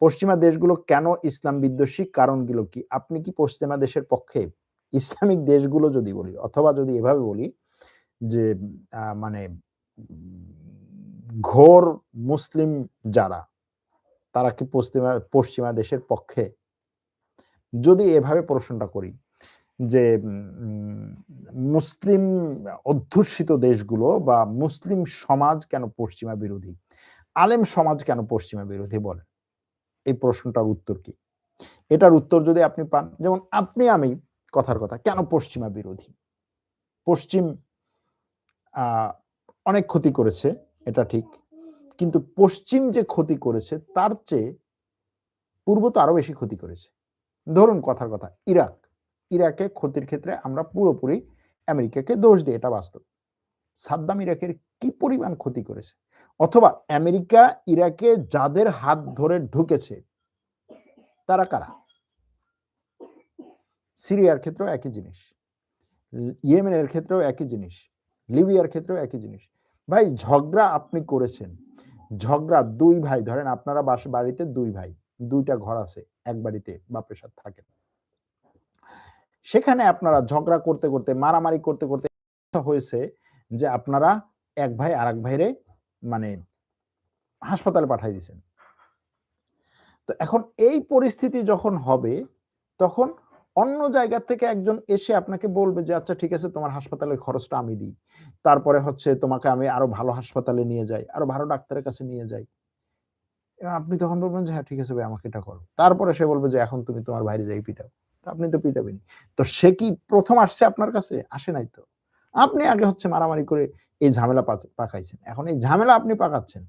পশ্চিমা দেশগুলো কেন ইসলাম বিদ্বেষী, কারণগুলো কি? আপনি কি পশ্চিমা দেশের পক্ষে? ইসলামিক দেশগুলো যদি বলি, অথবা যদি এভাবে বলি যে মানে ঘোর মুসলিম যারা, তারা কি পশ্চিমা দেশের পক্ষে? যদি এভাবে প্রশ্নটা করি যে মুসলিম অধ্যুষিত দেশগুলো বা মুসলিম সমাজ কেন পশ্চিমা বিরোধী, আলেম সমাজ কেন পশ্চিমা বিরোধী বলেন? এই প্রশ্নটার উত্তর কি? এটার উত্তর যদি আপনি পান, যেমন আপনি আমি কথার কথা, কেন পশ্চিমা বিরোধী? পশ্চিম অনেক ক্ষতি করেছে, এটা ঠিক। কিন্তু পশ্চিম যে ক্ষতি করেছে তার চেয়ে পূর্ব তো আরো বেশি ক্ষতি করেছে। ধরুন কথার কথা ইরাকে ক্ষতির ক্ষেত্রে আমরা পুরোপুরি আমেরিকাকে দোষ দিই, এটা বাস্তব। সাদ্দাম ইরাকের কি পরিমাণ ক্ষতি করেছে, অথবা আমেরিকা ইরাকে যাদের হাত ধরে ঢুকেছে তারা কারা? সিরিয়ার ক্ষেত্রেও একই জিনিস, ইয়েমেনের ক্ষেত্রেও একই জিনিস, লিবিয়ার ক্ষেত্রেও একই জিনিস। ভাই ঝগড়া আপনি করেছেন, ঝগড়া দুই ভাই, ধরেন আপনারা বাড়িতে দুই ভাই, দুইটা ঘর আছে, এক বাড়িতে বাপের সাথে থাকেন, সেখানে আপনারা ঝগড়া করতে করতে, মারামারি করতে করতে হয়েছে যে আপনারা এক ভাই আর এক ভাইরে মানে হাসপাতালে পাঠাই দিয়েছেন। তো এখন এই পরিস্থিতি যখন হবে, তখন অন্য জায়গা থেকে একজন এসে আপনাকে বলবে যে আচ্ছা ঠিক আছে, তোমার হাসপাতালের খরচটা আমি দিই, তারপরে হচ্ছে তোমাকে আমি আরো ভালো হাসপাতালে নিয়ে যাই, আরো ভালো ডাক্তারের কাছে নিয়ে যাই। আপনি তখন বলবেন যে হ্যাঁ ঠিক আছে ভাই, আমাকে এটা করো। তারপরে সে বলবে যে এখন তুমি তোমার বাইরে যাই পিটাও। তো আপনি তো পিটাবেন। তো সে কি প্রথম আসছে আপনার কাছে? আসে নাই তো। আপনি আগে হচ্ছে মারামারি করে এই ঝামেলা পাকাইছেন। এখন এই ঝামেলা আপনি পাকাচ্ছেন।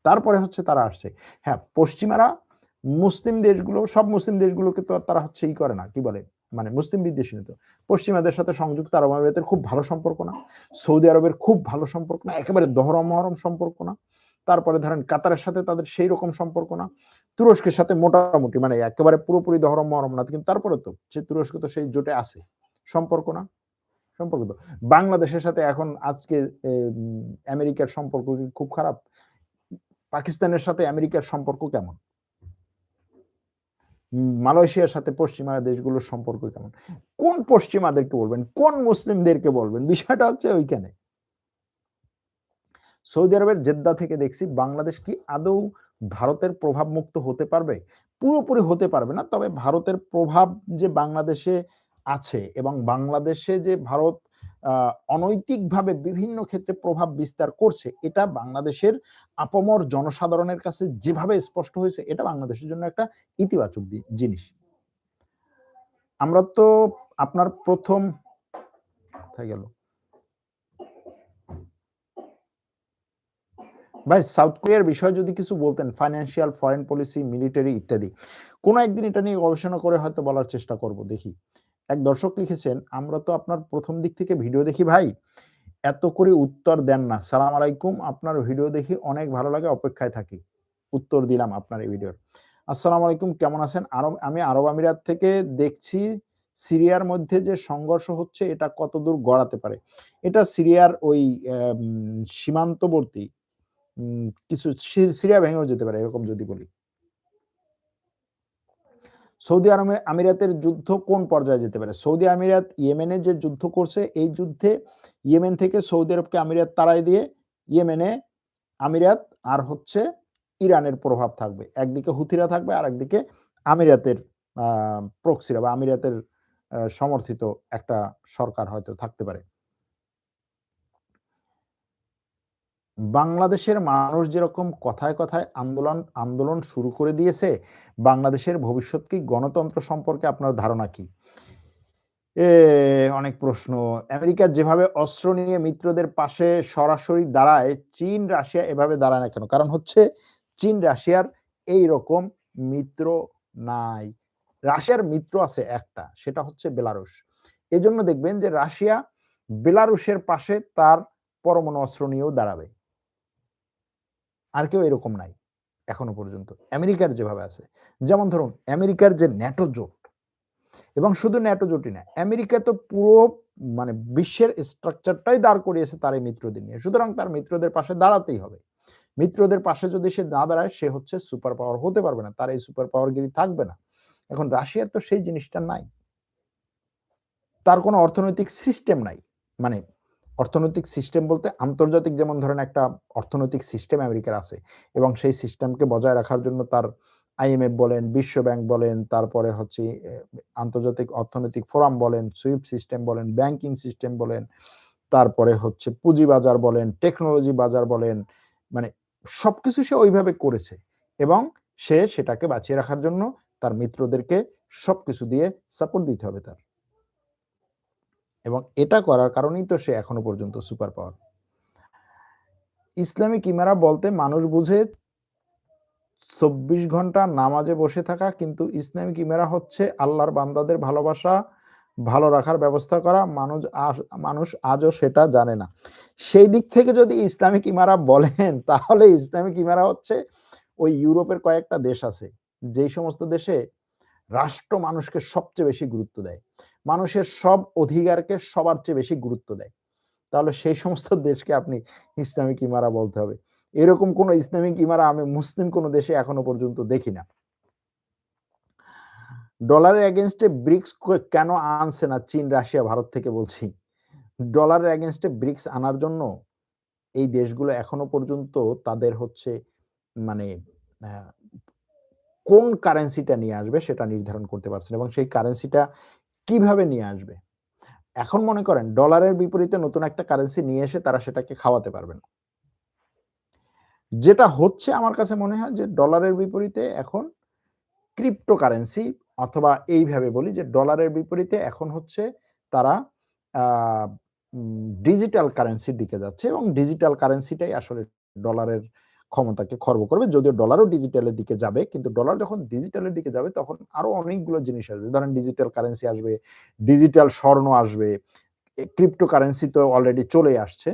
তারপরে হচ্ছে তারা আসছে। হ্যাঁ, পশ্চিমারা মুসলিম দেশগুলো, সব মুসলিম দেশগুলোকে তো তারা হচ্ছে করে না, কি বলে, মানে মুসলিম বিদ্বেষী না তো। পশ্চিমাদের সাথে সংযুক্ত আরব আমিরাতের খুব ভালো সম্পর্ক না, সৌদি আরবের খুব ভালো সম্পর্ক না, একেবারে দহরম মহরম সম্পর্ক না। তারপরে ধরেন কাতারের সাথে তাদের সেই রকম সম্পর্ক না, তুরস্কের সাথে মোটামুটি, মানে একেবারে পুরোপুরি দহরম মহরম না, কিন্তু তারপরে তো সে তুরস্ক তো সেই জোটে আছে, সম্পর্ক না, সম্পর্ক তো। বাংলাদেশের সাথে এখন আজকে আমেরিকার সম্পর্ক কি খুব খারাপ? পাকিস্তানের সাথে আমেরিকার সম্পর্ক কেমন? মালয়েশিয়ার সাথে পশ্চিমা দেশগুলোর সম্পর্ক কেমন? কোন পশ্চিমাদেরকে বলবেন, কোন মুসলিমদেরকে বলবেন? বিষয়টা হচ্ছে ওইখানে। সৌদি আরবের জেদ্দা থেকে দেখছি বাংলাদেশ কি আদৌ ভারতের প্রভাব মুক্ত হতে পারবে? পুরোপুরি হতে পারবে না, তবে ভারতের প্রভাব যে বাংলাদেশে আছে, এবং বাংলাদেশে যে ভারত অনৈতিকভাবে বিভিন্ন ক্ষেত্রে প্রভাব বিস্তার করছে, এটা বাংলাদেশের আপামর জনসাধারণের কাছে যেভাবে স্পষ্ট হয়েছে, এটা বাংলাদেশের জন্য একটা ইতিবাচক জিনিস। আমরা তো আপনার প্রথম কোথায় গেল ভাই, সাউথ কোরিয়ার বিষয়ে যদি কিছু বলতেন, ফাইন্যান্সিয়াল, ফরেন পলিসি, মিলিটারি ইত্যাদি, কোনো একদিন এটা নিয়ে গবেষণা করে হয়তো বলার চেষ্টা করব, দেখি। এক দর্শক লিখেছেন, আমরা তো আপনার প্রথম দিক থেকে ভিডিও দেখি ভাই, এত করে উত্তর দেন না। সালাম আলাইকুম, আপনার ভিডিও দেখি অনেক ভালো লাগে, অপেক্ষায় থাকি। উত্তর দিলাম আপনার এই ভিডিওর। আসসালামু আলাইকুম, কেমন আছেন? আমি আরব আমিরাত থেকে দেখছি, সিরিয়ার মধ্যে যে সংঘর্ষ হচ্ছে এটা কতদূর গড়াতে পারে? এটা সিরিয়ার ওই সীমান্তবর্তী কিছু, সিরিয়া ভেঙেও যেতে পারে, এরকম যদি বলি। সৌদি আমিরাতের যুদ্ধ কোন পর্যায়ে যেতে পারে? সৌদি আমিরাত ইয়েমেনে যে যুদ্ধ করছে, এই যুদ্ধে ইয়েমেন থেকে সৌদি আরবকে আমিরাত তাড়াই দিয়ে ইয়েমেনে আমিরাত আর হচ্ছে ইরানের প্রভাব থাকবে। একদিকে হুথিরা থাকবে, আর একদিকে আমিরাতের প্রক্সিরা বা আমিরাতের সমর্থিত একটা সরকার হয়তো থাকতে পারে। বাংলাদেশের মানুষ যেরকম কথায় কথায় আন্দোলন শুরু করে দিয়েছে, বাংলাদেশের ভবিষ্যৎ কি? গণতন্ত্র সম্পর্কে আপনার ধারণা কি? অনেক প্রশ্ন। আমেরিকা যেভাবে অস্ত্র নিয়ে মিত্রদের পাশে সরাসরি দাঁড়ায়, চীন রাশিয়া এভাবে দাঁড়ায় না কেন? কারণ হচ্ছে চীন রাশিয়ার এই রকম মিত্র নাই। রাশিয়ার মিত্র আছে একটা, সেটা হচ্ছে বেলারুশ। এজন্য দেখবেন যে রাশিয়া বেলারুশের পাশে তার পরমাণু অস্ত্র নিয়েও দাঁড়াবে। আর কেউ এরকম নাই এখনো পর্যন্ত, আমেরিকার যেভাবে আছে। যেমন ধরুন আমেরিকার যে ন্যাটো জোট, এবং শুধু ন্যাটো জোটই না, আমেরিকা তো পুরো মানে বিশ্বের স্ট্রাকচারটাই দাঁড় করিয়েছে তার এই মিত্রদের নিয়ে, সুতরাং তার মিত্রদের পাশে দাঁড়াতেই হবে। মিত্রদের পাশে যদি সে না দাঁড়ায়, সে হচ্ছে সুপার পাওয়ার হতে পারবে না, তার এই সুপার পাওয়ারগিরি থাকবে না। এখন রাশিয়ার তো সেই জিনিসটা নাই, তার কোনো অর্থনৈতিক সিস্টেম নাই। মানে অর্থনৈতিক সিস্টেম বলতে আন্তর্জাতিক যেমন ধরেন একটা অর্থনৈতিক সিস্টেম আমেরিকার আছে, এবং সেই সিস্টেমকে বজায় রাখার জন্য তার আইএমএফ বলেন, বিশ্ব ব্যাংক বলেন, তারপরে হচ্ছে আন্তর্জাতিক অর্থনৈতিক ফোরাম বলেন, সুইফট সিস্টেম বলেন, ব্যাংকিং সিস্টেম বলেন, তারপরে হচ্ছে পুঁজিবাজার বলেন, টেকনোলজি বাজার বলেন, মানে সবকিছু সে ওইভাবে করেছে, এবং সে সেটাকে বাঁচিয়ে রাখার জন্য তার মিত্রদেরকে সবকিছু দিয়ে সাপোর্ট দিতে হবে তার, এবং এটা করার কারণেই তো সে এখনো পর্যন্ত সুপার পাওয়ার। ইসলামিক ইমারা বলতে মানুষ বুঝে 24 ঘন্টা নামাজে বসে থাকা, কিন্তু ইসলামিক ইমারা হচ্ছে আল্লাহর বান্দাদের ভালোবাসা, ভালো রাখার ব্যবস্থা করা। মানুষ আজও সেটা জানে না। সেই দিক থেকে যদি ইসলামিক ইমারা বলেন, তাহলে ইসলামিক ইমারা হচ্ছে ওই ইউরোপের কয়েকটা দেশ আছে, যেই সমস্ত দেশে রাষ্ট্র মানুষকে সবচেয়ে বেশি গুরুত্ব দেয়, মানুষের সব অধিকারকে সবার চেয়ে বেশি গুরুত্ব দেয়, তাহলে সেই সমস্ত দেশকে আপনি ইসলামিক ইমারা বলতে হবে। এরকম কোন ইসলামিক ইমারা আমি মুসলিম কোন দেশে এখনো পর্যন্ত দেখি না। ডলারের এগেইনস্টে ব্রিক্স কেন আনছে না চীন, রাশিয়া, ভারত থেকে বলছি। ডলারের এগেইনস্টে ব্রিক্স আনার জন্য এই দেশগুলো এখনো পর্যন্ত তাদের হচ্ছে মানে কোন কারেন্সিটা নিয়ে আসবে সেটা নির্ধারণ করতে পারছে না, এবং সেই কারেন্সিটা কিভাবে নিয়ে আসবে। এখন মনে করেন ডলারের বিপরীতে নতুন একটা কারেন্সি নিয়ে এসে তারা সেটাকে খাওয়াতে পারবে না। যেটা হচ্ছে আমার কাছে মনে হয় যে ডলারের বিপরীতে এখন ক্রিপ্টোকারেন্সি, অথবা এইভাবে বলি যে ডলারের বিপরীতে এখন হচ্ছে তারা ডিজিটাল কারেন্সির দিকে যাচ্ছে, এবং ডিজিটাল কারেন্সিটাই আসলে ডলারের ক্ষমতাকে খর্ব করবে। যদিও ডলারও ডিজিটালের দিকে যাবে, কিন্তু ডলার যখন ডিজিটালের দিকে যাবে তখন আরো অনেকগুলো জিনিস আসবে। ধরেন ডিজিটাল কারেন্সি আসবে, ডিজিটাল স্বর্ণ আসবে, ক্রিপ্টোকারেন্সি তো অলরেডি চলে আসছে।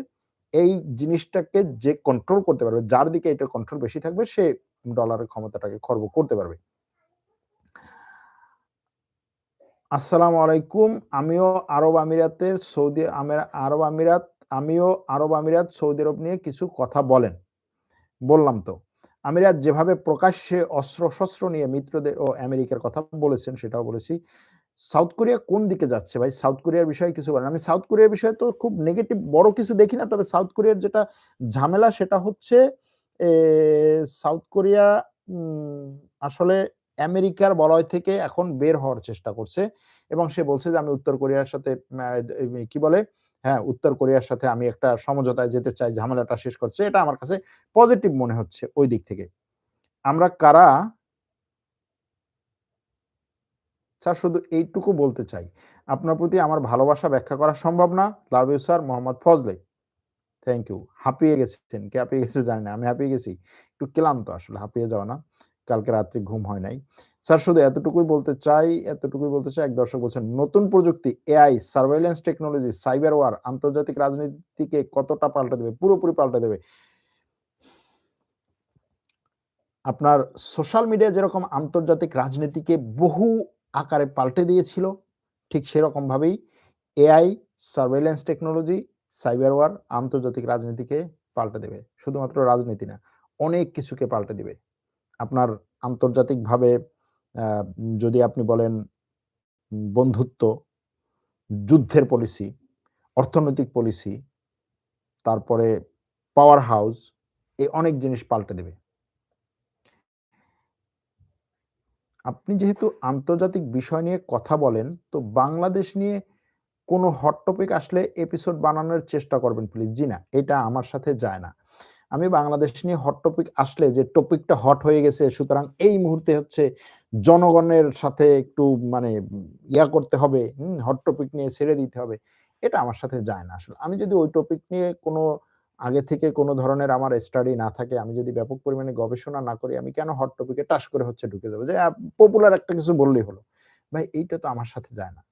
এই জিনিসটাকে যে কন্ট্রোল করতে পারবে, যার দিকে এটা কন্ট্রোল বেশি থাকবে, সে ডলারের ক্ষমতাটাকে খর্ব করতে পারবে। আসসালামু আলাইকুম। আমিও আরব আমিরাত সৌদি আরব নিয়ে কিছু কথা বলেন। বললাম তো। আমিরাত যেভাবে প্রকাশ্যে অস্ত্র-শস্ত্র নিয়ে মিত্রদের ও আমেরিকার কথা বলেছেন সেটাও বলেছি। সাউথ কোরিয়া কোন দিকে যাচ্ছে ভাই? সাউথ কোরিয়ার বিষয়ে কিছু বলেন। আমি সাউথ কোরিয়ার বিষয়ে তো খুব নেগেটিভ বড় কিছু দেখি না। তবে সাউথ কোরিয়ার যেটা ঝামেলা সেটা হচ্ছে এ সাউথ কোরিয়া আসলে আমেরিকার বলয় থেকে এখন বের হওয়ার চেষ্টা করছে, এবং সে বলছে যে আমি উত্তর কোরিয়ার সাথে কি বলে? হ্যাঁ, উত্তর কোরিয়ার সাথে আমি একটা সমঝোতায় যেতে চাই, ঝামেলাটা শেষ করছে। এটা আমার কাছে পজিটিভ মনে হচ্ছে ওই দিক থেকে। আমরা কারা স্যার শুধু এইটুকু বলতে চাই, আপনার প্রতি আমার ভালোবাসা ব্যাখ্যা করা সম্ভব না। Love you sir, Mohammad Fazle. Thank you. হাঁপিয়ে গেছেন, কে হাঁপিয়ে গেছে জানি না। আমি হাঁপিয়ে গেছি। একটু ক্লান্ত আসলে, হাঁপিয়ে যাওয়া না। কালকে রাত্রে ঘুম হয় নাই। স্যার শুধু এতটুকুই বলতে চাই। এক দর্শক বলছেন, নতুন প্রযুক্তি, AI, surveillance technology, cyber war আন্তর্জাতিক রাজনীতিকে কতটা পাল্টে দেবে? পুরোপুরি পাল্টে দেবে। আপনার সোশ্যাল মিডিয়া যেরকম আন্তর্জাতিক রাজনীতিকে বহু আকারে পাল্টে দিয়েছিল, ঠিক সেরকম ভাবেই AI, surveillance technology, cyber war আন্তর্জাতিক রাজনীতিকে পাল্টে দেবে। শুধুমাত্র রাজনীতি না, অনেক কিছুকে পাল্টে দিবে। আপনার আন্তর্জাতিকভাবে যদি আপনি বলেন বন্ধুত্ব, যুদ্ধের পলিসি, অর্থনৈতিক পলিসি, তারপরে পাওয়ার হাউস, এই অনেক জিনিস পাল্টে দেবে। আপনি যেহেতু আন্তর্জাতিক বিষয় নিয়ে কথা বলেন, তো বাংলাদেশ নিয়ে কোনো হট টপিক আসলে এপিসোড বানানোর চেষ্টা করবেন প্লিজ। জি না, এটা আমার সাথে যায় না। আমি বাংলাদেশ নিয়ে হট টপিক আসলে যে টপিকটা হট হয়ে গেছে সুতরাং এই মুহূর্তে হচ্ছে জনগণের সাথে একটু মানে ইয়া করতে হবে, হট টপিক নিয়ে ছেড়ে দিতে হবে, এটা আমার সাথে যায় না আসলে। আমি যদি ওই টপিক নিয়ে কোনো আগে থেকে কোনো ধরনের আমার স্টাডি না থাকে, আমি যদি ব্যাপক পরিমাণে গবেষণা না করি, আমি কেন হট টপিকে টাস করে হচ্ছে ঢুকে যাবো? যে পপুলার একটা কিছু বললেই হলো। ভাই এইটা তো আমার সাথে যায় না।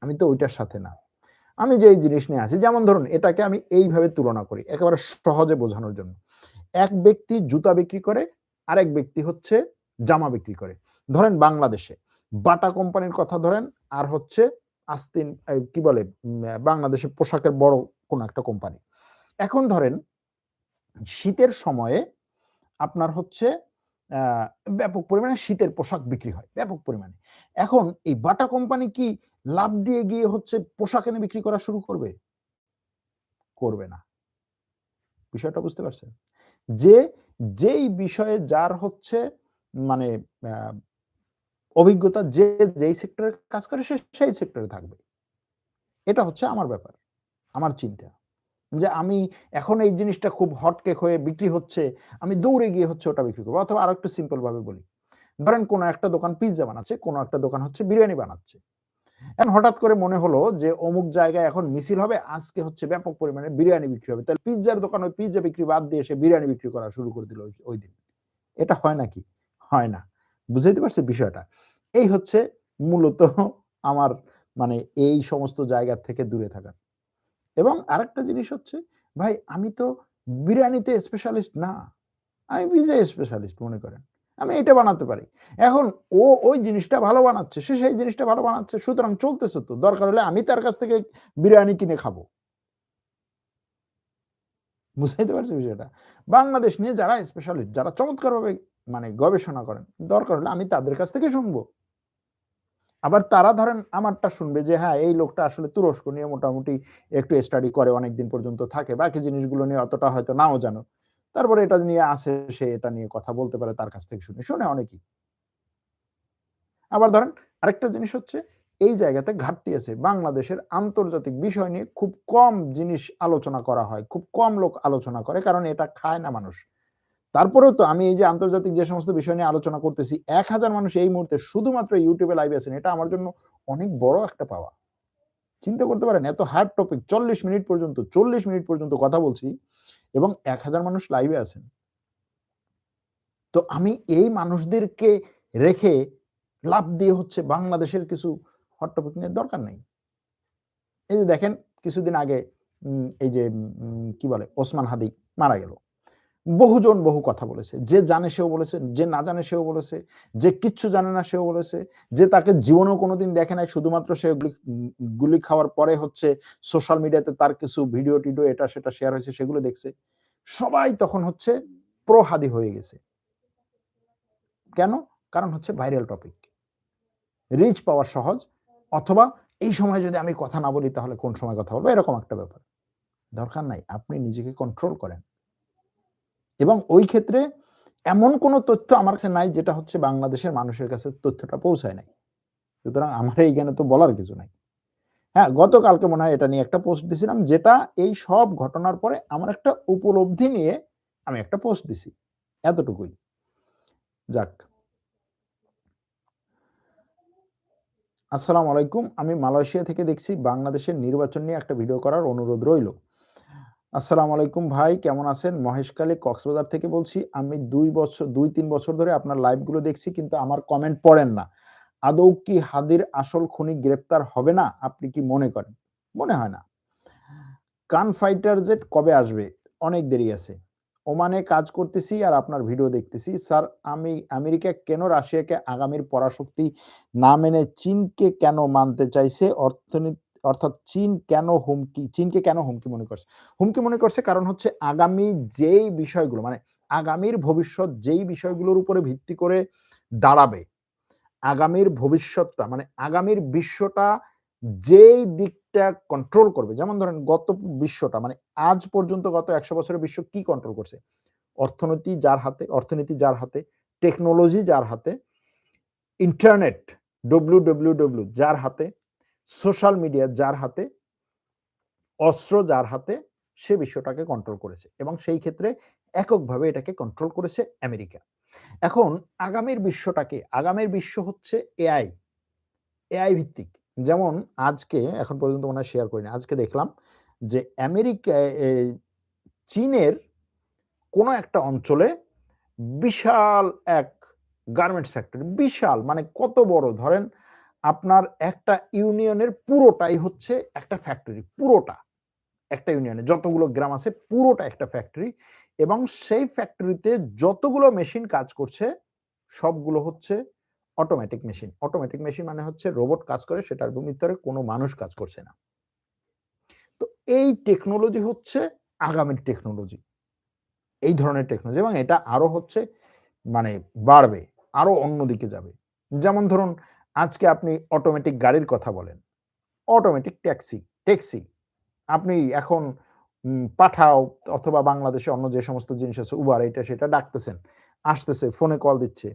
আমি তো ওইটার সাথে না। আমি যে এই জিনিস নিয়ে আছি, যেমন ধরুন এটাকে আমি এইভাবে তুলনা করি একেবারে সহজে বোঝানোর জন্য। এক ব্যক্তি জুতা বিক্রি করে, আরেক ব্যক্তি হচ্ছে জামা বিক্রি করে। ধরেন বাংলাদেশে বাটা কোম্পানির কথা ধরেন, আর হচ্ছে আস্তিন কি বলে বাংলাদেশে পোশাকের বড় কোন একটা কোম্পানি। এখন ধরেন শীতের সময়ে আপনার হচ্ছে ব্যাপক পরিমাণে শীতের পোশাক বিক্রি হয় ব্যাপক পরিমাণে। এখন এই বাটা কোম্পানি কি লাফ দিয়ে গিয়ে হচ্ছে পোশাক এনে বিক্রি করা শুরু করবে? করবে না। বিষয়টা বুঝতে পারছেন? যে যেই বিষয়ে যার হচ্ছে মানে আ অভিজ্ঞতা যে যেই সেক্টরে কাজ করে সে সেই সেক্টরে থাকবে। এটা হচ্ছে আমার ব্যাপার, আমার চিন্তা। যে আমি এখন এই জিনিসটা খুব হট কেক হয়ে বিক্রি হচ্ছে, আমি দৌড়ে গিয়ে হচ্ছে ওটা বিক্রি করব। অথবা আরেকটু সিম্পল ভাবে বলি। ধরেন কোন একটা দোকান পিজ্জা বানাচ্ছে, কোন একটা দোকান হচ্ছে বিরিয়ানি বানাচ্ছে। এখন হঠাৎ করে মনে হলো যে অমুক জায়গায় এখন মিছিল হবে, আজকে হচ্ছে ব্যাপক পরিমাণে বিরিয়ানি বিক্রি হবে। তাহলে পিজ্জার দোকান ওই পিজ্জা বিক্রি বাদ দিয়ে সে বিরিয়ানি বিক্রি করা শুরু করে দিল ওইদিন। এটা হয় নাকি? হয় না। বুঝাইতে পারছি বিষয়টা? এই হচ্ছে মূলত আমার মানে এই সমস্ত জায়গা থেকে দূরে থাকা। এবং আরেকটা জিনিস হচ্ছে, ভাই আমি তো বিরিয়ানিতে স্পেশালিস্ট না। আমি পিজ্জায় স্পেশালিস্ট মনে করেন। আমি এটা বানাতে পারি। এখন ও ওই জিনিসটা ভালো বানাচ্ছে। সে সেই জিনিসটা ভালো বানাচ্ছে। সুতরাং চলতেছে তো। দরকার হলে আমি তার কাছ থেকে বিরিয়ানি কিনে খাবো। বুঝাইতে পারছি বিষয়টা? বাংলাদেশ নিয়ে যারা স্পেশালিস্ট, যারা চমৎকারভাবে মানে গবেষণা করেন, দরকার হলে আমি তাদের কাছ থেকে শুনবো। আবার তারা ধরেন আমারটা শুনবে যে হ্যাঁ, এই লোকটা আসলে তুরস্ক নিয়ে মোটামুটি একটু স্টাডি করে অনেকদিন পর্যন্ত থাকে। বাকি জিনিসগুলো নিয়ে অতটা হয়তো নাও জানো। তারপরে এটা নিয়ে আসে, সে এটা নিয়ে কথা বলতে পারে তার কাছ থেকে শুনে। শুনে অনেকেই। আবার ধরেন আরেকটা জিনিস হচ্ছে এই জায়গাতে ঘাটতি আছে। বাংলাদেশের আন্তর্জাতিক বিষয় নিয়ে খুব কম জিনিস আলোচনা করা হয়। খুব কম লোক আলোচনা করে কারণ এটা খায় না মানুষ। তারপরেও তো আমি এই যে আন্তর্জাতিক যে সমস্ত বিষয় নিয়ে আলোচনা করতেছি, ১,০০০ মানুষ এই মুহূর্তে শুধুমাত্র YouTube এ লাইভে আছেন। এটা আমার জন্য অনেক বড় একটা পাওয়া। চিন্তা করতে পারেন এত হার্ড টপিক ৪০ মিনিট পর্যন্ত কথা বলছি এবং ১,০০০ মানুষ লাইভে আছেন। তো আমি এই মানুষদেরকে রেখে লাফ দিয়ে হচ্ছে বাংলাদেশের কিছু হট টপিক নিয়ে দরকার নাই। এই যে দেখেন কিছুদিন আগে এই যে কি বলে ওসমান হাদি মারা গেল। বহুজন বহু কথা বলেছে। যে জানে সেও বলেছে, যে না জানে সেও বলেছে, যে কিচ্ছু জানে না সেও বলেছে, যে তাকে জীবনেও কোনোদিন দেখে নাই শুধুমাত্র সে গুলি খাওয়ার পরে হচ্ছে সোশ্যাল মিডিয়াতে তার কিছু ভিডিও-টিডিও এটা সেটা শেয়ার হয়েছে সেগুলো দেখছে। সবাই তখন হচ্ছে প্রো হাদি হয়ে গেছে। কেন? কারণ হচ্ছে ভাইরাল টপিক। রিচ পাওয়া সহজ অথবা এই সময় যদি আমি কথা না বলি তাহলে কোন সময় কথা বলব এরকম একটা ব্যাপার। দরকার নাই। আপনি নিজেকে কন্ট্রোল করেন। এবং ওই ক্ষেত্রে এমন কোন তথ্য আমার কাছে নাই যেটা হচ্ছে বাংলাদেশের মানুষের কাছে তথ্যটা পৌঁছায় নাই। সুতরাং আমার এইখানে তো বলার কিছু নাই। হ্যাঁ, গতকালকে মনে হয় এটা নিয়ে একটা পোস্ট দিছিলাম যেটা এই সব ঘটনার পরে আমার একটা উপলব্ধি নিয়ে আমি একটা পোস্ট দিছি। এতটুকুই। যাক। আসসালামু আলাইকুম। আমি মালয়েশিয়া থেকে দেখছি বাংলাদেশের নির্বাচন নিয়ে একটা ভিডিও করার অনুরোধ রইল। আসসালামু আলাইকুম ভাই কেমন আছেন? মহেশখালী কক্সবাজার থেকে বলছি। আমি ২-৩ বছর ধরে আপনার লাইভ গুলো দেখছি কিন্তু আমার কমেন্ট পড়েন না। আদৌ কি হাদির আসল খুনি গ্রেপ্তার হবে না? আপনি কি মনে করেন? মনে হয় না। কান ফাইটার জেট কবে আসবে? অনেক দেরি আছে। ওমানে কাজ করতেছি আর আপনার ভিডিও দেখতেছি। স্যার আমি আমেরিকা কেন রাশিয়াকে আগামীর পরাশক্তি না মেনে চীনকে কেন মানতে চাইছে? অর্থাৎ চীনকে কেন হুমকি মনে করছে? হুমকি মনে করছে কারণ হচ্ছে আগামী যেই বিষয়গুলো মানে আগামীর ভবিষ্যৎ যেই বিষয়গুলোর উপরে ভিত্তি করে দাঁড়াবে, আগামীর ভবিষ্যৎটা মানে আগামীর বিশ্বটা যেই দিকটা কন্ট্রোল করবে যেমন ধরেন গত বিশ্বটা মানে আজ পর্যন্ত গত ১০০ বছরের বিশ্ব কি কন্ট্রোল করছে? অর্থনীতি যার হাতে, টেকনোলজি যার হাতে, ইন্টারনেট WWW যার হাতে, সোশ্যাল মিডিয়া যার হাতে, অস্ত্র যার হাতে সে বিশ্বটাকে কন্ট্রোল করেছে এবং সেই ক্ষেত্রে এককভাবে এটাকে কন্ট্রোল করেছে আমেরিকা। এখন আগামীর বিশ্বটাকে আগামীর বিশ্ব হচ্ছে এআই ভিত্তিক। যেমন আজকে এখন পর্যন্ত মনে হয় শেয়ার করিনি। আজকে দেখলাম যে চীনের কোন একটা অঞ্চলে বিশাল এক গার্মেন্টস ফ্যাক্টরি। বিশাল মানে কত বড় ধরেন আপনার একটা ইউনিয়নের পুরোটাই হচ্ছে একটা ফ্যাক্টরি। পুরোটা একটা ইউনিয়নে যতগুলো গ্রাম আছে পুরোটা একটা ফ্যাক্টরি এবং সেই ফ্যাক্টরিতে যতগুলো মেশিন কাজ করছে সবগুলো হচ্ছে অটোমেটিক মেশিন। অটোমেটিক মেশিন মানে হচ্ছে রোবট কাজ করে সেটার ভিতরে কোনো মানুষ কাজ করছে না। তো এই টেকনোলজি হচ্ছে আগামীর টেকনোলজি। এই ধরনের টেকনোলজি, এবং এটা আরো হচ্ছে মানে বাড়বে, আরো অন্যদিকে যাবে। যেমন ধরুন আজকে আপনি অটোমেটিক গাড়ির কথা বলেন, অটোমেটিক ট্যাক্সি আপনি এখন পাঠাও অথবা বাংলাদেশে অন্য যে সমস্ত জিনিস আছে উবার এটা সেটা ডাকতেছেন, আসতেছে, ফোনে কল দিচ্ছে।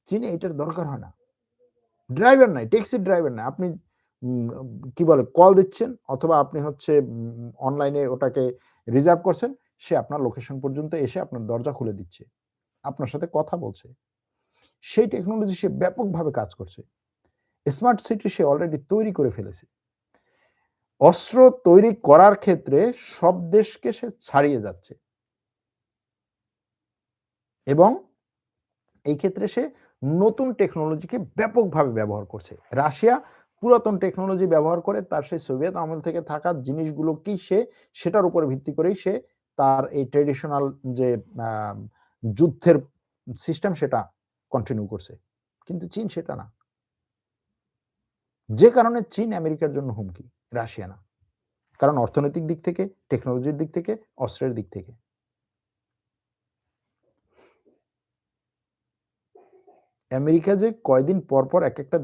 চীনে এটার দরকার হয় না। ড্রাইভার নাই, ট্যাক্সির ড্রাইভার নাই। আপনি উম কি বলে কল দিচ্ছেন অথবা আপনি হচ্ছে অনলাইনে ওটাকে রিজার্ভ করছেন, সে আপনার লোকেশন পর্যন্ত এসে আপনার দরজা খুলে দিচ্ছে। আপনার সাথে কথা বলছে। সেই টেকনোলজি সে ব্যাপকভাবে কাজ করছে। স্মার্ট সিটি সে অলরেডি তৈরি করে ফেলেছে। অস্ত্র তৈরি করার ক্ষেত্রে সব দেশকে সে ছাড়িয়ে যাচ্ছে। এবং এই ক্ষেত্রে সে নতুন টেকনোলজিকে ব্যাপকভাবে ব্যবহার করছে। রাশিয়া পুরাতন টেকনোলজি ব্যবহার করে তার সেই সোভিয়েত আমল থেকে থাকা জিনিসগুলোকেই সে সেটার উপরে ভিত্তি করেই সে তার এই ট্র্যাডিশনাল যে যুদ্ধের সিস্টেম সেটা কন্টিনিউ করছে। কিন্তু চীন সেটা না। যে কারণে চীন আমেরিকার জন্য হুমকি, রাশিয়া না। কারণ অর্থনৈতিক দিক থেকে, টেকনোলজির দিক থেকে, অস্ত্রের দিক থেকে। আমেরিকা যে কয়দিন পর একেকটা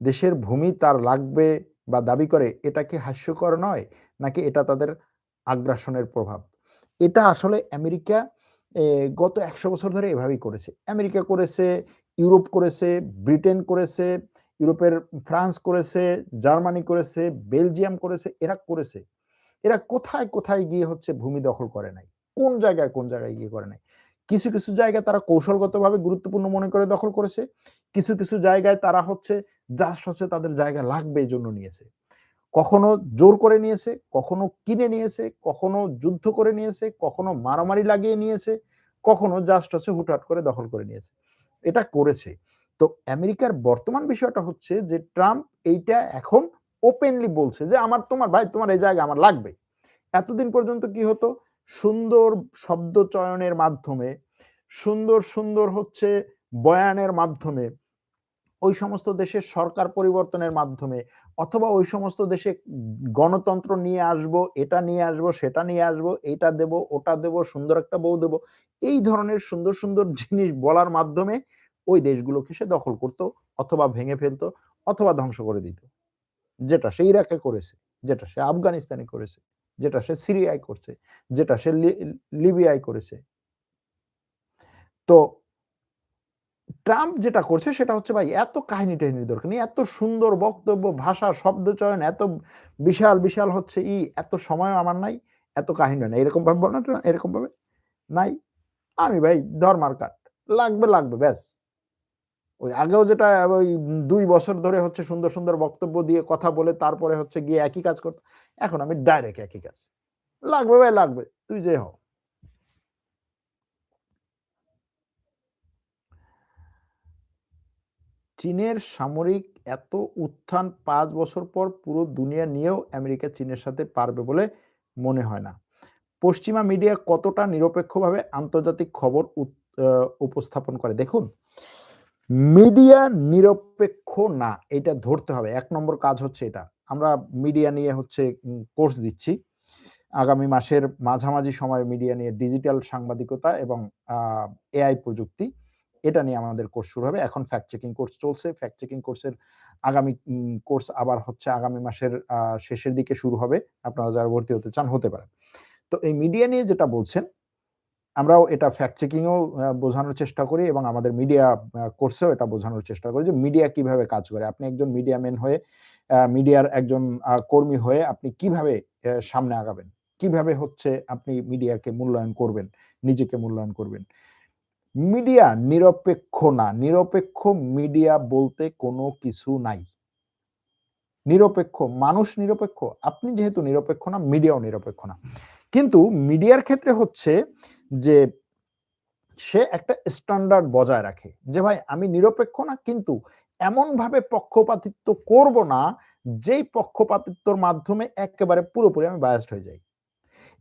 দেশের ভূমি তার লাগবে বা দাবি করে, এটা কি হাস্যকর নয়? নাকি এটা তাদের আগ্রাসনের প্রভাব? এটা আসলে আমেরিকা গত ১০০ বছর ধরে এভাবেই করেছে। আমেরিকা করেছে, ইউরোপ করেছে, ব্রিটেন করেছে, ইউরোপের ফ্রান্স করেছে, জার্মানি করেছে, বেলজিয়াম করেছে, এরা করেছে। এরা কোথায় গিয়ে হচ্ছে ভূমি দখল করে নাই? কোন জায়গায় গিয়ে করে নাই? কিছু জায়গায় তারা কৌশলগতভাবে গুরুত্বপূর্ণ মনে করে দখল করেছে। কিছু জায়গায় তারা হচ্ছে জাস্ট হচ্ছে তাদের জায়গা লাগবে এজন্য নিয়েছে। কখনো জোর করে নিয়েছে, কখনো কিনে নিয়েছে, কখনো যুদ্ধ করে নিয়েছে, কখনো মারামারি লাগিয়ে নিয়েছে, কখনো জাস্ট হচ্ছে হুটহাট করে দখল করে নিয়েছে। এটা করেছে। তো আমেরিকার বর্তমান বিষয়টা হচ্ছে যে ট্রাম্প এইটা এখন ওপেনলি বলছে যে তোমার ভাই তোমার এই জায়গা আমার লাগবে। এতদিন পর্যন্ত কি হতো? সুন্দর শব্দ চয়নের মাধ্যমে, সুন্দর হচ্ছে বয়ানের মাধ্যমে, ওই সমস্ত দেশের সরকার পরিবর্তনের মাধ্যমে অথবা ওই সমস্ত দেশে গণতন্ত্র নিয়ে আসবো, এটা নিয়ে আসবো, সেটা নিয়ে আসবো, এইটা দেব, ওটা দেব, সুন্দর একটা বউ দেব। এই ধরনের সুন্দর জিনিস বলার মাধ্যমে ওই দেশগুলোকে সে দখল করত অথবা ভেঙে ফেলতো অথবা ধ্বংস করে দিত। যেটা সে ইরাকে করেছে, যেটা সে আফগানিস্তানে করেছে, যেটা সে সিরিয়ায় করছে, যেটা সে লিবিয়ায় করেছে। তো ট্রাম্প যেটা করছে সেটা হচ্ছে ভাই এত কাহিনী-টাহিনীর দরকার নেই। এত সুন্দর বক্তব্য, ভাষা, শব্দচয়ন, এত বিশাল হচ্ছে এত সময়ও আমার নাই, এত কাহিনীও নাই। এরকম ভাবে বলে না এরকম ভাবে? নাই। আমি ভাই ধর্মার কাট। লাগবে ব্যাস। ওই আগেও যেটা ওই ২ বছর ধরে হচ্ছে সুন্দর বক্তব্য দিয়ে কথা বলে তারপরে হচ্ছে গিয়ে একই কাজ করত। এখন আমি ডাইরেক্ট একই কাজ। লাগবে ভাই লাগবে। তুই যে হ। চীনের সামরিক এত উত্থান ৫ বছর পর পুরো দুনিয়া নিয়েও আমেরিকা চীনের সাথে পারবে বলে মনে হয় না। পশ্চিমা মিডিয়া কতটা নিরপেক্ষভাবে আন্তর্জাতিক খবর উপস্থাপন করে দেখুন, মিডিয়া নিরপেক্ষ না এটা ধরতে হবে। ১ নম্বর কাজ হচ্ছে এটা। আমরা মিডিয়া নিয়ে হচ্ছে কোর্স দিচ্ছি। আগামী মাসের মাঝামাঝি সময়ে মিডিয়া নিয়ে ডিজিটাল সাংবাদিকতা এবং এআই প্রযুক্তি এটা নিয়ে আমাদের কোর্স শুরু হবে। এখন ফ্যাক্ট চেকিং কোর্স চলছে। ফ্যাক্ট চেকিং কোর্সের আগামী কোর্স আবার হচ্ছে আগামী মাসের শেষের দিকে শুরু হবে। আপনারা যারা ভর্তি হতে চান হতে পারেন। তো এই মিডিয়া নিয়ে যেটা বলছেন, আমরাও এটা ফ্যাক্ট চেকিং ও বোঝানোর চেষ্টা করি এবং আমাদের মিডিয়া কোর্সেও এটা বোঝানোর চেষ্টা করি যে মিডিয়া কিভাবে কাজ করে। আপনি একজন মিডিয়া ম্যান হয়ে মিডিয়ার একজন কর্মী হয়ে আপনি কিভাবে সামনে আগাবেন? কিভাবে হচ্ছে আপনি মিডিয়াকে মূল্যায়ন করবেন, নিজেকে মূল্যায়ন করবেন? মিডিয়া নিরপেক্ষ না। নিরপেক্ষ মিডিয়া বলতে কোনো কিছু নাই। নিরপেক্ষ, মানুষ নিরপেক্ষ। আপনি যেহেতু নিরপেক্ষ না, মিডিয়াও নিরপেক্ষ না। কিন্তু মিডিয়ার ক্ষেত্রে হচ্ছে যে সে একটা স্ট্যান্ডার্ড বজায় রাখে। যে ভাই আমি নিরপেক্ষ না কিন্তু এমনভাবে পক্ষপাতিত্ব করব না, যেই পক্ষপাতিত্বর মাধ্যমে একেবারে পুরোপুরি আমি বায়াসড হয়ে যাই।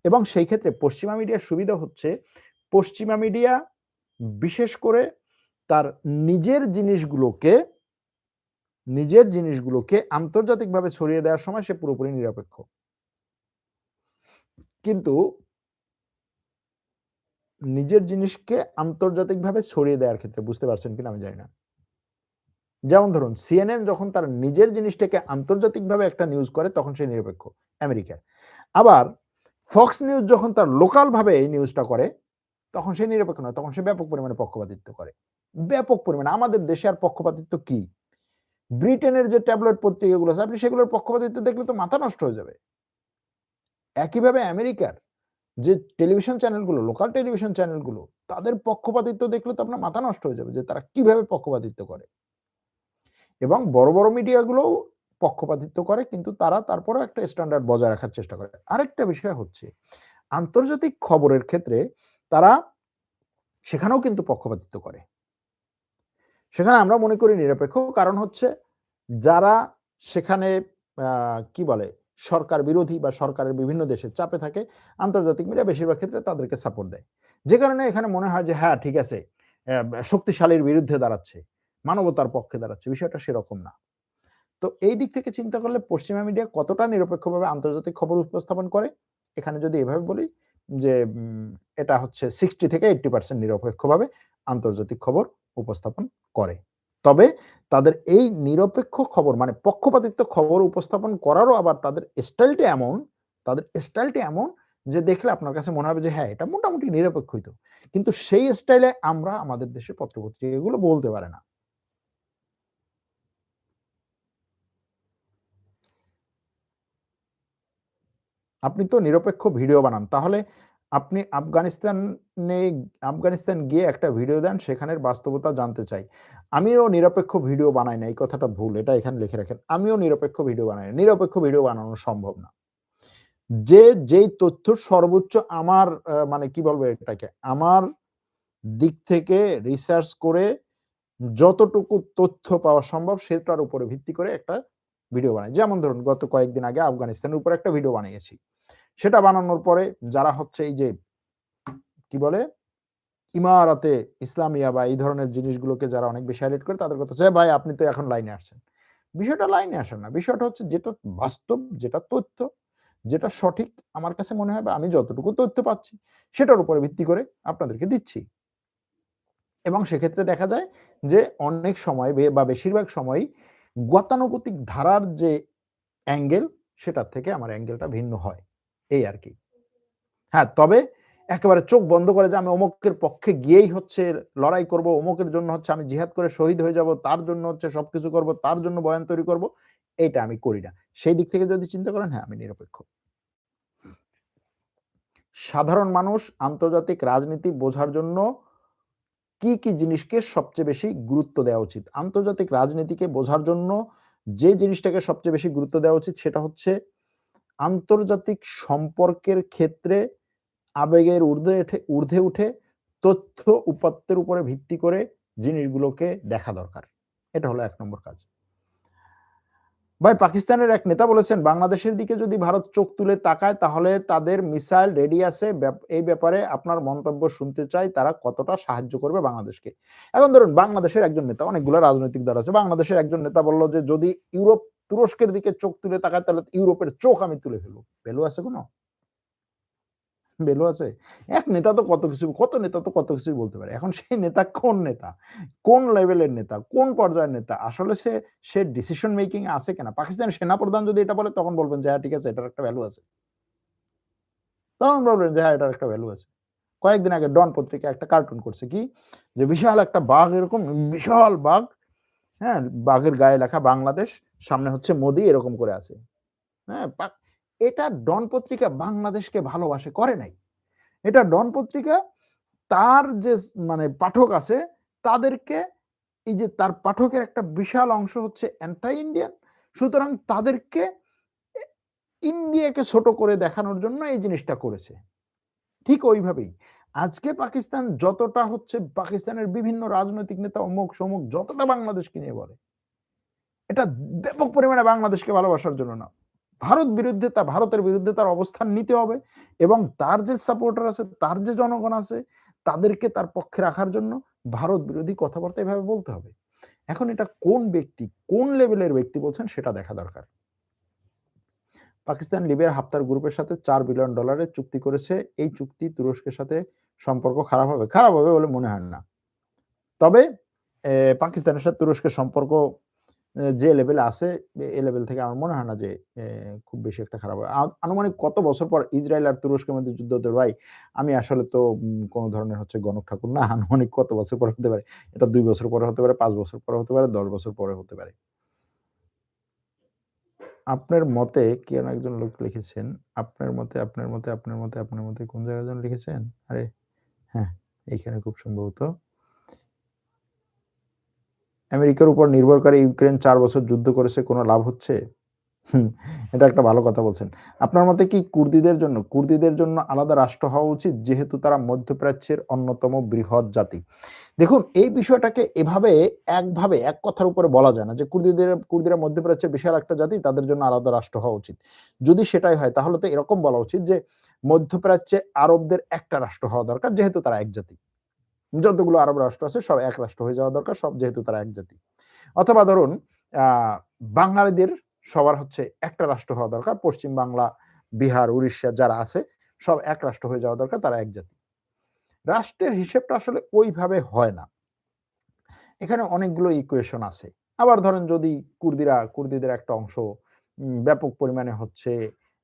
এবং সেই ক্ষেত্রে পশ্চিমা মিডিয়ার সুবিধা হচ্ছে, পশ্চিমা মিডিয়া বিশেষ করে তার নিজের জিনিসগুলোকে আন্তর্জাতিকভাবে ছড়িয়ে দেওয়ার সময় সে পুরোপুরি নিরপেক্ষ। কিন্তু নিজের জিনিসকে আন্তর্জাতিকভাবে ছড়িয়ে দেওয়ার ক্ষেত্রে, বুঝতে পারছেন কিনা আমি জানি না। যেমন ধরুন CNN যখন তার নিজের জিনিসটাকে আন্তর্জাতিকভাবে একটা নিউজ করে তখন সে নিরপেক্ষ আমেরিকার। আবার ফক্স নিউজ যখন তার লোকাল ভাবে এই নিউজটা করে তখন সে নিরপেক্ষ নয়, তখন সে ব্যাপক পরিমাণে পক্ষপাতিত্ব করে। ব্যাপক পরিমাণে। আমাদের দেশে আর পক্ষপাতিত্ব কি? ব্রিটেনের যে ট্যাবলয়েড পত্রিকাগুলো আছে আপনি সেগুলোর পক্ষপাতিত্ব দেখলে তো মাথা নষ্ট হয়ে যাবে। একইভাবে আমেরিকার যে টেলিভিশন চ্যানেলগুলো, লোকাল টেলিভিশন চ্যানেলগুলো, তাদের পক্ষপাতিত্ব দেখলে তো আপনার মাথা নষ্ট হয়ে যাবে যে তারা কিভাবে পক্ষপাতিত্ব করে। এবং বড়, বড় মিডিয়াগুলোও পক্ষপাতিত্ব করে, কিন্তু তারা তারপরেও একটা স্ট্যান্ডার্ড বজায় রাখার চেষ্টা করে। আরেকটা বিষয় হচ্ছে আন্তর্জাতিক খবরের ক্ষেত্রে তারা সেখানেও কিন্তু পক্ষপাতিত্ব করে। সেখানে আমরা মনে করি নিরপেক্ষ, কারণ হচ্ছে যারা সেখানে কি বলে সরকার বিরোধী বা সরকারের বিভিন্ন দেশের চাপে থাকে, আন্তর্জাতিক মিডিয়া বেশিরভাগ ক্ষেত্রে তাদেরকে সাপোর্ট দেয়। যে কারণে এখানে মনে হয় যে হ্যাঁ ঠিক আছে, শক্তিশালীর বিরুদ্ধে দাঁড়াচ্ছে, মানবতার পক্ষে দাঁড়াচ্ছে। বিষয়টা সেরকম না। তো এই দিক থেকে চিন্তা করলে পশ্চিমা মিডিয়া কতটা নিরপেক্ষভাবে আন্তর্জাতিক খবর উপস্থাপন করে, এখানে যদি এভাবে বলি যে এটা হচ্ছে 60 থেকে 80% নিরপেক্ষভাবে আন্তর্জাতিক খবর উপস্থাপন করে। তবে তাদের এই নিরপেক্ষ খবর মানে পক্ষপাতিত্ব খবর উপস্থাপন করারও আবার তাদের স্টাইলটা এমন যে দেখলে আপনার কাছে মনে হবে যে হ্যাঁ এটা মোটামুটি নিরপেক্ষই তো। কিন্তু সেই স্টাইলে আমরা আমাদের দেশের পত্রপত্রিকাগুলো বলতে পারে না। আপনি তো নিরপেক্ষ ভিডিও বানান। তাহলে আপনি আফগানিস্তান গিয়ে একটা ভিডিও দেন, সেখানের বাস্তবতা জানতে চাই। আমিও নিরপেক্ষ ভিডিও বানাই না। এই কথাটা ভুল। এটা এখানে লিখে রাখেন। আমিও নিরপেক্ষ ভিডিও বানাই না। নিরপেক্ষ ভিডিও বানানো সম্ভব না। যেই তথ্য সর্বোচ্চ আমার মানে কি বলবো এটাকে? আমার দিক থেকে রিসার্চ করে যতটুকু তথ্য পাওয়া সম্ভব সেটার উপরে ভিত্তি করে একটা ভিডিও বানাই। যেমন ধরুন গত কয়েকদিন আগে আফগানিস্তানের উপর একটা ভিডিও বানিয়েছি। সেটা বানানোর পরে যারা হচ্ছে এই যে কি বলে ইমারাতে ইসলামিয়া বা এই ধরনের জিনিসগুলোকে যারা অনেক বেশি হাইলাইট করে তাদের কথা হচ্ছে ভাই আপনি তো এখন লাইনে আসছেন। বিষয়টা লাইনে আসে না। বিষয়টা হচ্ছে যেটা বাস্তব, যেটা তথ্য, যেটা সঠিক আমার কাছে মনে হয় বা আমি যতটুকু তথ্য পাচ্ছি সেটার উপরে ভিত্তি করে আপনাদেরকে দিচ্ছি। এবং সেক্ষেত্রে দেখা যায় যে অনেক সময় বা বেশিরভাগ সময়ই গতানুগতিক ধারার যে অ্যাঙ্গেল সেটার থেকে আমার অ্যাঙ্গেলটা ভিন্ন হয়। এই আরকি। হ্যাঁ, তবে একেবারে চোখ বন্ধ করে যে আমি অমুকের পক্ষে গিয়েই হচ্ছে লড়াই করব, অমুকের জন্য হচ্ছে আমি জিহাদ করে শহীদ হয়ে যাব, তার জন্য হচ্ছে সবকিছু করব, তার জন্য বয়ান তৈরি করব, এইটা আমি করি না। সেই দিক থেকে যদি চিন্তা করেন, হ্যাঁ, আমি নিরপেক্ষ। সাধারণ মানুষ আন্তর্জাতিক রাজনীতি বোঝার জন্য কি জিনিসকে সবচেয়ে বেশি গুরুত্ব দেওয়া উচিত? আন্তর্জাতিক রাজনীতিকে বোঝার জন্য যে জিনিসটাকে সবচেয়ে বেশি গুরুত্ব দেওয়া উচিত সেটা হচ্ছে আন্তর্জাতিক সম্পর্কের ক্ষেত্রে আবেগের ঊর্ধ্বে উঠে তথ্য উপাত্তের উপরে ভিত্তি করে জিনিসগুলোকে দেখা দরকার। এটা হলো ১ নম্বর কাজ। ভাই পাকিস্তানের এক নেতা বলেছেন বাংলাদেশের দিকে যদি ভারত চোখ তুলে তাকায় তাহলে তাদের মিসাইল রেডি আছে। এই ব্যাপারে আপনার মন্তব্য শুনতে চাই। তারা কতটা সাহায্য করবে বাংলাদেশকে? এখন ধরুন বাংলাদেশের একজন নেতা, অনেকগুলো রাজনৈতিক দল আছে। বাংলাদেশের একজন নেতা বলল যে যদি ইউরোপ তুরস্কের দিকে চোখ তুলে তাকায় তাহলে ইউরোপের চোখ আমি তুলে ফেলব। ভ্যালু আছে কোনো? ভ্যালু আছে? কত নেতা তো কত কিছুই বলতে পারে। এখন সেই নেতা কোন নেতা? কোন লেভেলের নেতা? কোন পর্যায়ের নেতা? আসলে সে ডিসিশন মেকিং এ আছে কিনা? পাকিস্তানের সেনাপ্রধান যদি এটা বলে তখন বলবেন যে হ্যাঁ ঠিক আছে এটার একটা ভ্যালু আছে। তখন বলবেন যে হ্যাঁ এটার একটা ভ্যালু আছে। কয়েকদিন আগে ডন পত্রিকা একটা কার্টুন করছে কি? যে বিশাল একটা বাঘ, এরকম বিশাল বাঘ, হ্যাঁ? বাঘের গায়ে লেখা বাংলাদেশ, সামনে হচ্ছে মোদি এরকম করে আছে। হ্যাঁ? এটা ডন পত্রিকা বাংলাদেশকে ভালোবাসে করে নাই। এটা ডন পত্রিকা তার যে মানে পাঠক আছে তাদেরকে, এই যে তার পাঠকের একটা বিশাল অংশ হচ্ছে অ্যান্টি ইন্ডিয়ান। সুতরাং তাদেরকে ইন্ডিয়াকে ছোট করে দেখানোর জন্য এই জিনিসটা করেছে। ঠিক ওইভাবেই আজকে পাকিস্তান যতটা হচ্ছে পাকিস্তানের বিভিন্ন রাজনৈতিক নেতা অমুক সমুক যতটা বাংলাদেশকে নিয়ে বলে, এটা ব্যাপক পরিমাণে বাংলাদেশকে ভালোবাসার জন্য না। ভারতের বিরুদ্ধে তার অবস্থান নিতে হবে এবং তার যে সাপোর্টার আছে, তার যে জনগণ আছে, তাদেরকে তার পক্ষে রাখার জন্য ভারত বিরোধী কথাবার্তা এভাবে বলতে হবে। এখন এটা কোন ব্যক্তি, কোন লেভেলের ব্যক্তি বলছেন সেটা দেখা দরকার। পাকিস্তান লিবিয়ার হাফতার গ্রুপের সাথে $4 বিলিয়ন চুক্তি করেছে। এই চুক্তি তুরস্কের সাথে সম্পর্ক খারাপ হবে? খারাপ হবে বলে মনে হয় না। তবে পাকিস্তানের সাথে তুরস্কের সম্পর্ক যে লেভেলে আছে এ লেভেল থেকে আমার মনে হয় না যে খুব বেশি একটা খারাপ হবে। আনুমানিক কত বছর পর ইসরায়েল আর তুরস্কের মধ্যে যুদ্ধ হতে ভাই? আমি আসলে তো কোন ধরনের হচ্ছে গণক ঠাকুর না। আনুমানিক কত বছর পরে হতে পারে? এটা ২ বছর পরে হতে পারে, ৫ বছর পরে হতে পারে, ১০ বছর পরে হতে পারে। আপনার মতে কেন একজন লোক লিখেছেন, আপনার মতে কোন জায়গায় যেন লিখেছেন? আরে হ্যাঁ, এইখানে খুব সম্ভবত। আমেরিকার উপর নির্ভর করে ইউক্রেন ৪ বছর যুদ্ধ করেছে, কোনো লাভ হচ্ছে? হুম, এটা একটা ভালো কথা বলছেন। আপনার মতে কি কুর্দিদের জন্য আলাদা রাষ্ট্র হওয়া উচিত? যেহেতু তারা মধ্যপ্রাচ্যের অন্যতম বৃহৎ জাতি। দেখুন এই বিষয়টাকে একভাবে এক কথার উপরে বলা যায় না যে কুর্দিরা মধ্যপ্রাচ্যের বিশাল একটা জাতি, তাদের জন্য আলাদা রাষ্ট্র হওয়া উচিত। যদি সেটাই হয় তাহলে তো এরকম বলা উচিত যে মধ্যপ্রাচ্যে আরবদের একটা রাষ্ট্র হওয়া দরকার যেহেতু তারা এক জাতি। যতগুলো আরব রাষ্ট্র আছে সব এক রাষ্ট্র হয়ে যাওয়া দরকার সব যেহেতু তারা এক জাতি। অথবা ধরুন আ বাঙালিদের সবার হচ্ছে একটা রাষ্ট্র হওয়া দরকার। পশ্চিম বাংলা, বিহার, উড়িষ্যা যারা আছে সব এক রাষ্ট্র হয়ে যাওয়া দরকার, তারা এক জাতি। রাষ্ট্রের হিসেবটা আসলে ওইভাবে হয় না। এখানে অনেকগুলো ইকুয়েশন আছে। আবার ধরেন যদি কুর্দিদের একটা অংশ ব্যাপক পরিমাণে হচ্ছে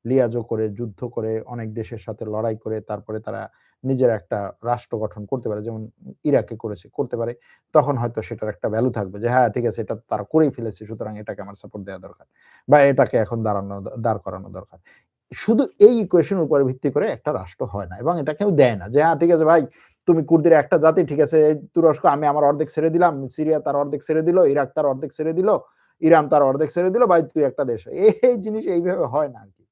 লিয়াজো করে, যুদ্ধ করে, অনেক দেশের সাথে লড়াই করে তারপরে তারা নিজের একটা রাষ্ট্র গঠন করতে পারে। যেমন ইরাকে করেছে, করতে পারে। তখন হয়তো সেটার একটা ভ্যালু থাকবে যে হ্যাঁ, ঠিক আছে এটা তো তারা করেই ফেলেছে সুতরাং এটাকে আমার সাপোর্ট দেয়া দরকার। বা এটাকে এখন দাঁড় করানো দরকার। শুধু এই ইকুয়েশন এর উপরে ভিত্তি করে একটা রাষ্ট্র হয় না এবং এটা কেউ দেয় না যে হ্যাঁ, ঠিক আছে ভাই তুমি কুর্দিরা একটা জাতি, ঠিক আছে এই তুরস্ক আমি আমার অর্ধেক ছেড়ে দিলাম, সিরিয়া তার অর্ধেক ছেড়ে দিল, ইরাক তার অর্ধেক ছেড়ে দিল, ইরান তার অর্ধেক ছেড়ে দিল, ভাই তুই একটা দেশ। এই জিনিস এইভাবে হয় না আরকি।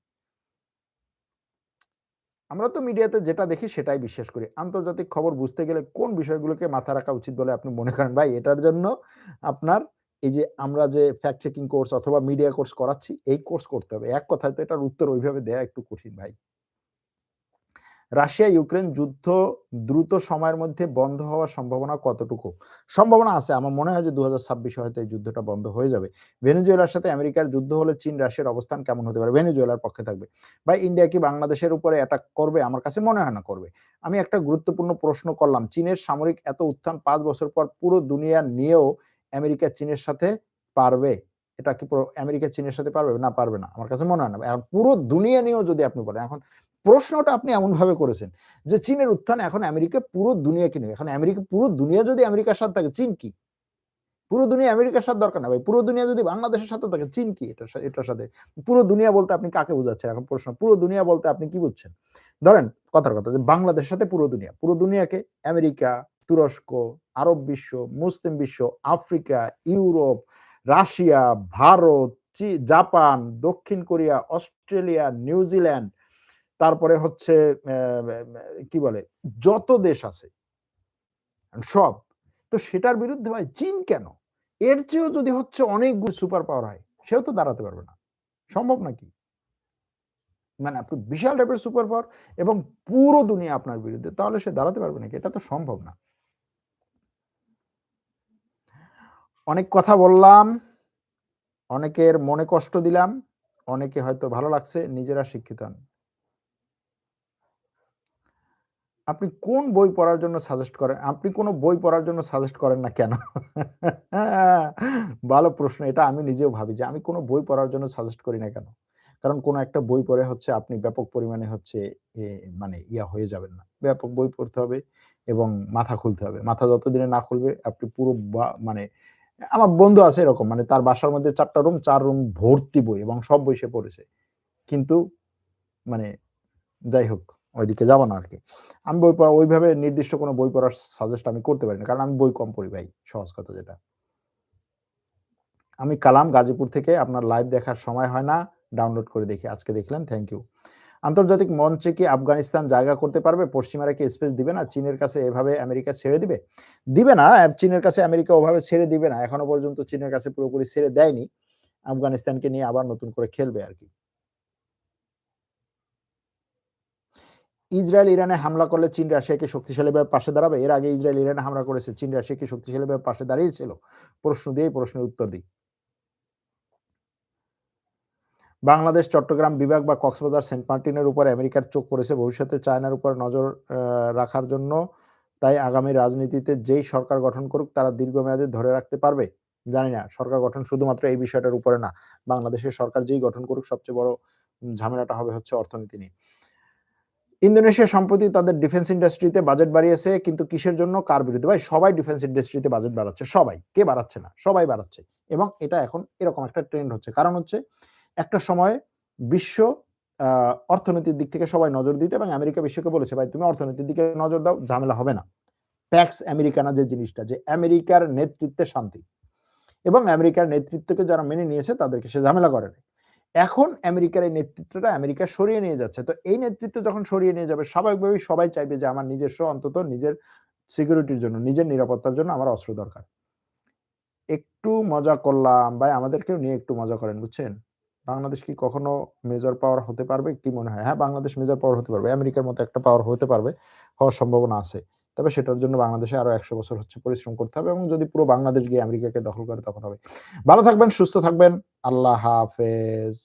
আমরা তো মিডিয়াতে যেটা দেখি সেটাই বিশ্বাস করি। আন্তর্জাতিক খবর বুঝতে গেলে কোন বিষয়গুলোকে মাথায় রাখা উচিত বলে আপনি মনে করেন? ভাই এটার জন্য আপনার এই যে আমরা যে ফ্যাক্ট চেকিং কোর্স অথবা মিডিয়া কোর্স করাচ্ছি, এই কোর্স করতে হবে। এক কথায় তো এটার উত্তর ওইভাবে দেয়া একটু কঠিন ভাই। রাশিয়া ইউক্রেন যুদ্ধ দ্রুত সময়ের মধ্যে বন্ধ হওয়ার সম্ভাবনা কতটুকু? সম্ভাবনা আছে। আমার মনে হয় যে ২০২৬ হয়তো এই যুদ্ধটা বন্ধ হয়ে যাবে। ভেনেজুয়েলার সাথে আমেরিকার যুদ্ধ হলে চীন রাশিয়ার অবস্থান কেমন হতে পারে? ভেনেজুয়েলার পক্ষে থাকবে। ভাই ইন্ডিয়া কি বাংলাদেশের উপরে অ্যাটাক করবে? আমার কাছে মনে হয় না করবে। আমি একটা গুরুত্বপূর্ণ প্রশ্ন করলাম। চীনের সামরিক এত উত্থান ৫ বছর পর পুরো দুনিয়া নিয়েও আমেরিকা চীনের সাথে পারবে? এটা কি আমেরিকা চীনের সাথে পারবে? না পারবে না। আমার কাছে মনে হয় না। এখন পুরো দুনিয়া নিয়েও যদি আপনি বলেন, এখন প্রশ্নটা আপনি এমনভাবে করেছেন যে চীনের উত্থান এখন আমেরিকা পুরো দুনিয়াকে নিয়ে। এখন পুরো দুনিয়া যদি আমেরিকার সাথে থাকে, চীন কি? পুরো দুনিয়া আমেরিকার সাথে দরকার না ভাই। পুরো দুনিয়া যদি বাংলাদেশের সাথে থাকে, চীন কি এটার সাথে? পুরো দুনিয়া বলতে আপনি কাকে বোঝাচ্ছেন? এখন প্রশ্ন, পুরো দুনিয়া বলতে আপনি কি বুঝছেন? ধরেন কথার কথা যে বাংলাদেশের সাথে পুরো দুনিয়া। পুরো দুনিয়াকে আমেরিকা, তুরস্ক, আরব বিশ্ব, মুসলিম বিশ্ব, Africa, Europe, Russia, Bharat, Japan, দক্ষিণ কোরিয়া, অস্ট্রেলিয়া, নিউজিল্যান্ড, তারপরে হচ্ছে কি বলে? যত দেশ আছে সব। তো সেটার বিরুদ্ধে ভাই চীন কেন? এর চেয়েও যদি হচ্ছে অনেকগুলো সুপার পাওয়ার হয়, সেও তো দাঁড়াতে পারবে না। সম্ভব নাকি? মানে আপনি বিশাল টাইপের সুপার পাওয়ার এবং পুরো দুনিয়া আপনার বিরুদ্ধে। তাহলে সে দাঁড়াতে পারবে নাকি? এটা তো সম্ভব না। অনেক কথা বললাম, অনেকের মনে কষ্ট দিলাম, অনেকে হয়তো ভালো লাগছে, নিজেরা শিক্ষিত হন। আপনি কোন বই পড়ার জন্য সাজেস্ট করেন? আপনি কোন বই পড়ার জন্য সাজেস্ট করেন না কেন? ভালো প্রশ্ন। এটা আমি নিজেও ভাবি যে আমি কোন বই পড়ার জন্য সাজেস্ট করি না কেন? কারণ কোন একটা বই পড়ে হচ্ছে আপনি ব্যাপক পরিমাণে হচ্ছে এ মানে হয়ে যাবেন না। ব্যাপক বই পড়তে হবে এবং মাথা খুলতে হবে। মাথা যতদিনে না খুলবে আপনি পুরো মানে আমার বন্ধু আছে এরকম মানে তার বাসার মধ্যে ৪ টা রুম, ৪ রুম ভর্তি বই এবং সব বই সে পড়েছে। কিন্তু মানে যাই হোক, ওইদিকে যাব না আরকি। আমি বই পড়া ওইভাবে নির্দিষ্ট কোনো বই পড়ার সাজেস্ট আমি করতে পারি না। কারণ আমি বই কম পড়ি ভাই, সহজ কথা যেটা। আমি কালাম গাজীপুর থেকে আপনার লাইভ দেখার সময় হয় না, ডাউনলোড করে দেখি। আজকে দেখলেন, থ্যাংক ইউ। আন্তর্জাতিক মঞ্চে কি আফগানিস্তান জায়গা করতে পারবে? পশ্চিমারা কি স্পেস দিবে না? চীনের কাছে এভাবে আমেরিকা ছেড়ে দিবে? দিবে না, চীনের কাছে আমেরিকা ওভাবে ছেড়ে দিবে না। এখনো পর্যন্ত চীনের কাছে পুরোপুরি ছেড়ে দেয়নি। আফগানিস্তানকে নিয়ে আবার নতুন করে খেলবে আরকি। ইসরায়েল ইরানে হামলা করলে চীন রাশিয়াকে শক্তিশালীভাবে পাশে দাঁড়াবে? এর আগে ইসরায়েল ইরানে হামলা করেছে। চীন রাশিয়াকে শক্তিশালীভাবে পাশে দাঁড়িয়েছিল? প্রশ্ন দিয়েই প্রশ্নের উত্তর দিই। বাংলাদেশ চট্টগ্রাম বিভাগ বা কক্সবাজার সেন্ট মার্টিনের উপর আমেরিকার চোখ পড়েছে ভবিষ্যতে চায়নার উপর নজর রাখার জন্য। তাই আগামী রাজনীতিতে যেই সরকার গঠন করুক তারা দীর্ঘমেয়াদে ধরে রাখতে পারবে। জানি না, সরকার গঠন শুধুমাত্র এই বিষয়টার উপরে না, বাংলাদেশের সরকার যেই গঠন করুক সবচেয়ে বড় ঝামেলাটা হবে হচ্ছে অর্থনীতি নিয়ে। ইন্দোনেশিয়া সম্প্রতি তাদের ডিফেন্স ইন্ডাস্ট্রিতে বাজেট বাড়িয়েছে, কিন্তু কিসের জন্য, কার বিরুদ্ধে? ভাই সবাই ডিফেন্স ইন্ডাস্ট্রিতে বাজেট বাড়াচ্ছে, সবাই, কে বাড়াচ্ছে না? সবাই বাড়াচ্ছে। এবং এটা এখন এরকম একটা ট্রেন্ড হচ্ছে, কারণ হচ্ছে একটা সময় বিশ্ব অর্থনীতির দিক থেকে সবাই নজর দিত এবং আমেরিকা বিশ্বকে বলেছে, ভাই তুমি অর্থনীতির দিকে নজর দাও, ঝামেলা হবে না। প্যাক্স আমেরিকানা যে জিনিসটা, যে আমেরিকার নেতৃত্বে শান্তি, এবং আমেরিকার নেতৃত্বকে যারা মেনে নিয়েছে তাদেরকে সে ঝামেলা করে নাই। এখন আমেরিকার এই নেতৃত্বটা আমেরিকা সরিয়ে নিয়ে যাচ্ছে। তো এই নেতৃত্ব যখন সরিয়ে নিয়ে যাবে, স্বাভাবিকভাবেই সবাই চাইবে যে আমার নিজস্ব, অন্তত নিজের সিকিউরিটির জন্য, নিজের নিরাপত্তার জন্য আমার অস্ত্র দরকার। একটু মজা করলাম ভাই, আমাদেরকেও নিয়ে একটু মজা করেন, বুঝছেন? বাংলাদেশ কি কখনো মেজর পাওয়ার হতে পারবে? কি মনে হয়? হ্যাঁ, বাংলাদেশ মেজর পাওয়ার হতে পারবে। আমেরিকার মতো একটা পাওয়ার হতে পারবে, হওয়ার সম্ভাবনা আছে। তবে সেটার জন্য বাংলাদেশে আরো ১০০ বছর হচ্ছে পরিশ্রম করতে হবে, এবং যদি পুরো বাংলাদেশ গিয়ে আমেরিকাকে দখল করে তখন হবে। ভালো থাকবেন, সুস্থ থাকবেন। আল্লাহ হাফেজ।